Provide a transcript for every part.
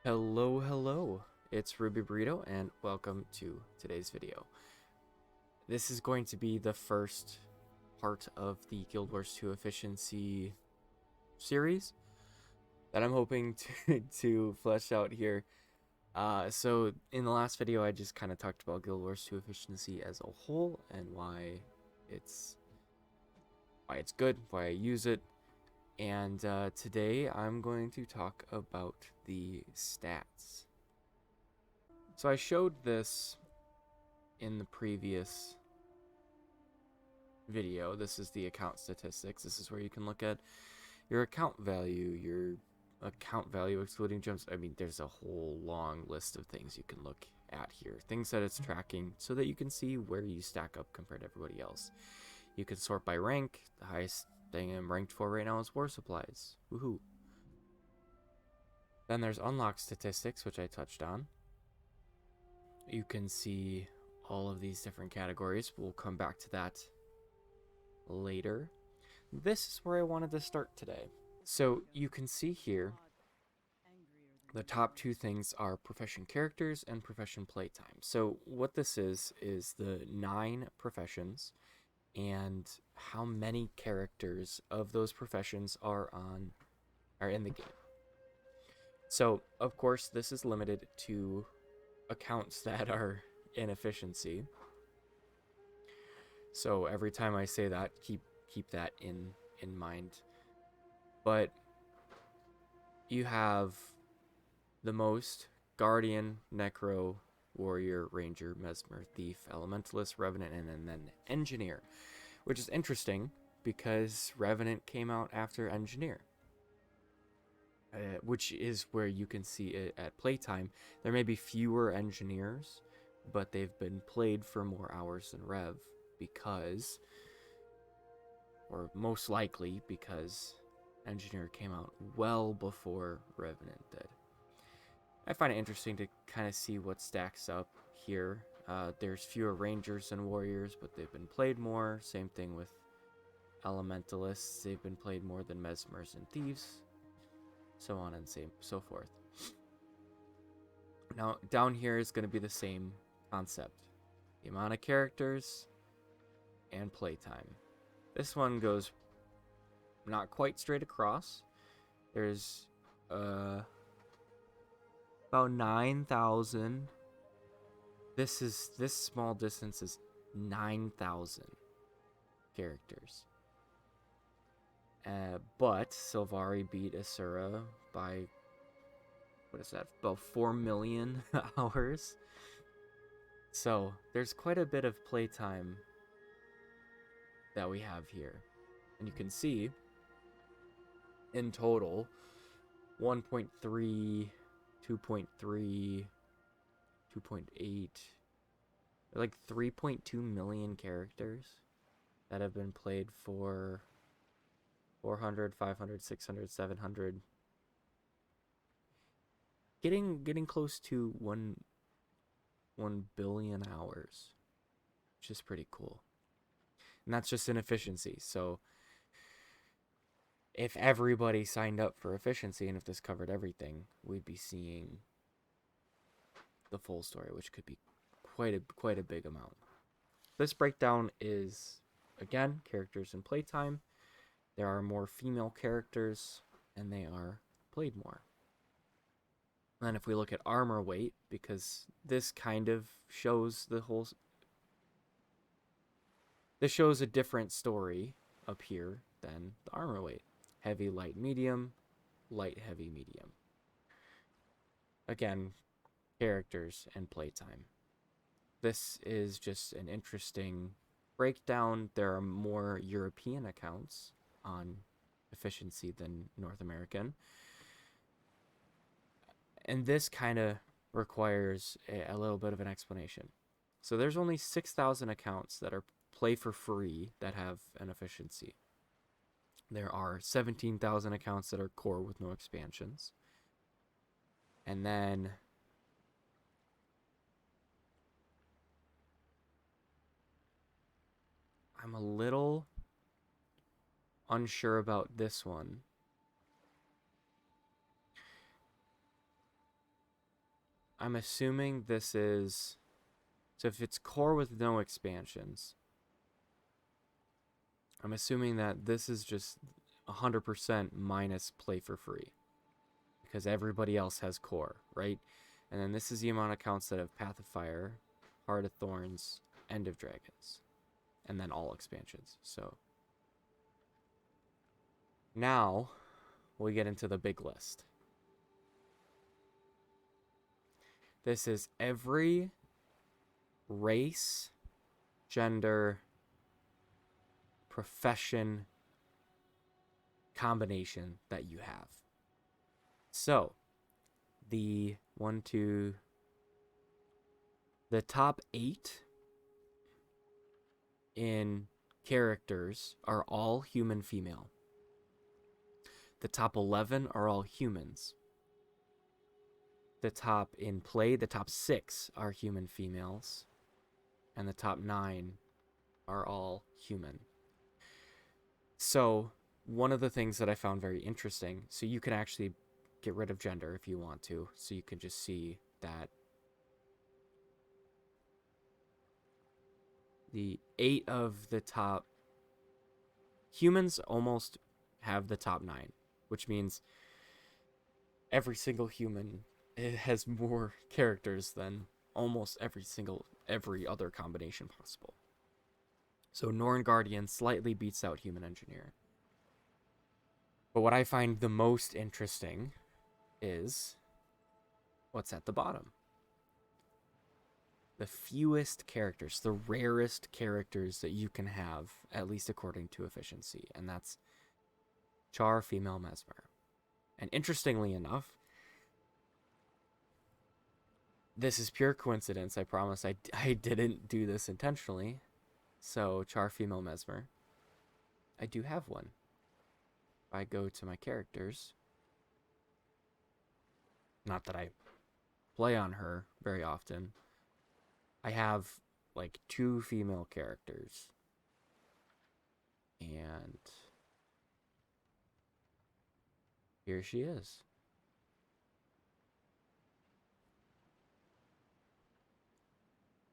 Hello, hello. It's Ruby Burrito, and welcome to today's video. This is going to be the first part of the Guild Wars 2 efficiency series that I'm hoping to flesh out here. So in the last video, I just kind of talked about Guild Wars 2 efficiency as a whole and it's why it's good, why I use it. And today I'm going to talk about the stats. So I showed this in the previous video. This is the account statistics. This is where you can look at your account value excluding jumps. I mean, there's a whole long list of things you can look at here. Things that it's tracking so that you can see where you stack up compared to everybody else. You can sort by rank. The highest thing I'm ranked for right now is war supplies. Woohoo. Then there's unlock statistics, which I touched on. You can see all of these different categories. We'll come back to that later. This is where I wanted to start today. So you can see here the top two things are profession characters and profession playtime. So what this is the 9 professions and how many characters of those professions are in the game. So of course this is limited to accounts that are in efficiency. So every time I say that, keep that in mind. But you have the most Guardian, Necro, Warrior, Ranger, Mesmer, Thief, Elementalist, Revenant, and then Engineer. Which is interesting because Revenant came out after Engineer. Which is where you can see it at playtime. There may be fewer Engineers, but they've been played for more hours than Rev because, or most likely because, Engineer came out well before Revenant did. I find it interesting to kind of see what stacks up here. There's fewer Rangers than Warriors, but they've been played more. Same thing with Elementalists. They've been played more than Mesmers and Thieves. So on and so forth. Now, down here is going to be the same concept. The amount of characters and playtime. This one goes not quite straight across. There's about 9,000. This small distance is 9,000 characters. But Sylvari beat Asura by, what is that, about 4 million hours. So there's quite a bit of playtime that we have here. And you can see in total 1.3, 2.3, 2.8, like 3.2 million characters that have been played for 400, 500, 600, 700. Getting close to 1 billion hours, which is pretty cool. And that's just in efficiency. So if everybody signed up for efficiency and if this covered everything, we'd be seeing the full story, which could be quite a big amount. This breakdown is, again, characters and playtime. There are more female characters, and they are played more. And if we look at armor weight, because this kind of shows the whole... This shows a different story up here than the armor weight. Heavy, light, medium, light, heavy, medium. Again, characters and playtime. This is just an interesting breakdown. There are more European accounts on efficiency than North American. And this kind of requires a little bit of an explanation. So there's only 6,000 accounts that are play for free that have an efficiency. There are 17,000 accounts that are core with no expansions. And then I'm a little unsure about this one. I'm assuming this is... So if it's core with no expansions, I'm assuming that this is just 100% minus play for free. Because everybody else has core, right? And then this is the amount of accounts that have Path of Fire, Heart of Thorns, End of Dragons. And then all expansions. So now we get into the big list. This is every race, gender, profession combination that you have. So the top 8 in characters are all human female. The top 11 are all humans. The top 6 are human females. And the top 9 are all human. So one of the things that I found very interesting, so you can actually get rid of gender if you want to, so you can just see that the 8 of the top humans almost have the top 9, which means every single human has more characters than almost every other combination possible. So Norn Guardian slightly beats out Human Engineer. But what I find the most interesting is what's at the bottom. The fewest characters, the rarest characters that you can have, at least according to efficiency, and that's Char Female Mesmer. And interestingly enough, this is pure coincidence. I promise I didn't do this intentionally. So Char Female Mesmer, I do have one. If I go to my characters, not that I play on her very often, I have like 2 female characters. And here she is.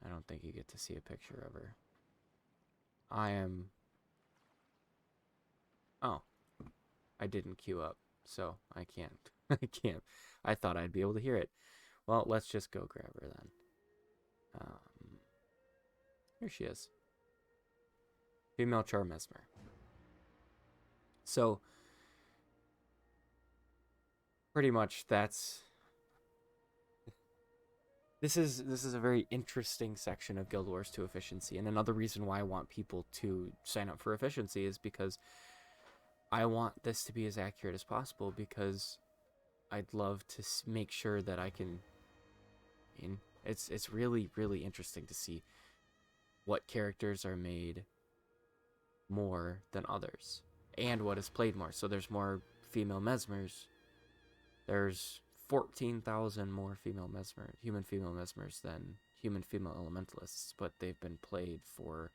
I don't think you get to see a picture of her. Oh, I didn't queue up, so I can't. I can't. I thought I'd be able to hear it. Well, let's just go grab her then. Here she is. Female Char Mesmer. So, pretty much that's... This is a very interesting section of Guild Wars 2 efficiency, and another reason why I want people to sign up for efficiency is because I want this to be as accurate as possible, because I'd love to make sure that I can... I mean, it's really, really interesting to see what characters are made more than others, and what is played more. So there's more female Mesmers. There's 14,000 more human female Mesmers than human female elementalists, but they've been played for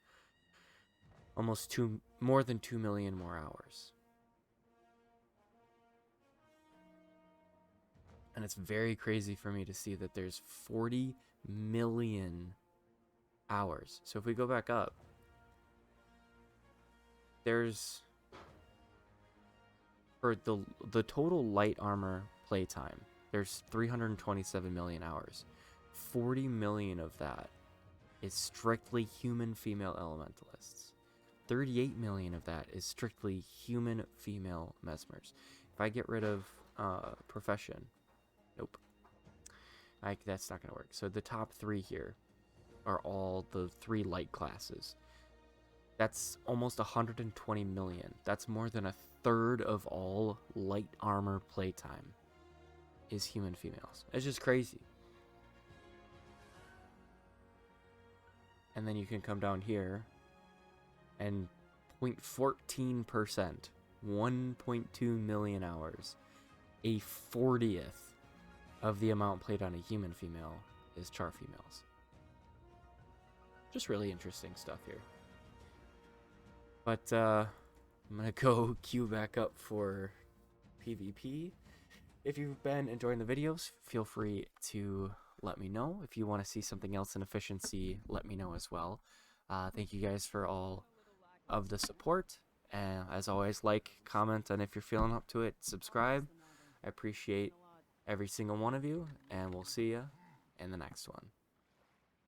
almost more than 2 million more hours. And it's very crazy for me to see that there's 40 million hours. So if we go back up, there's, for the total light armor playtime, there's 327 million hours. 40 million of that is strictly human female elementalists. 38 million of that is strictly human female Mesmers. If I get rid of profession, nope, that's not gonna work. So the top 3 here are all the 3 light classes. That's almost 120 million. That's more than a third of all light armor playtime is human females. It's just crazy. And then you can come down here and 0.14%, 1.2 million hours, a 40th of the amount played on a human female is Char females. Just really interesting stuff here. But I'm gonna go queue back up for PvP. If you've been enjoying the videos, feel free to let me know. If you want to see something else in efficiency, let me know as well. Thank you guys for all of the support. And as always, like, comment, and if you're feeling up to it, subscribe. I appreciate every single one of you, and we'll see you in the next one.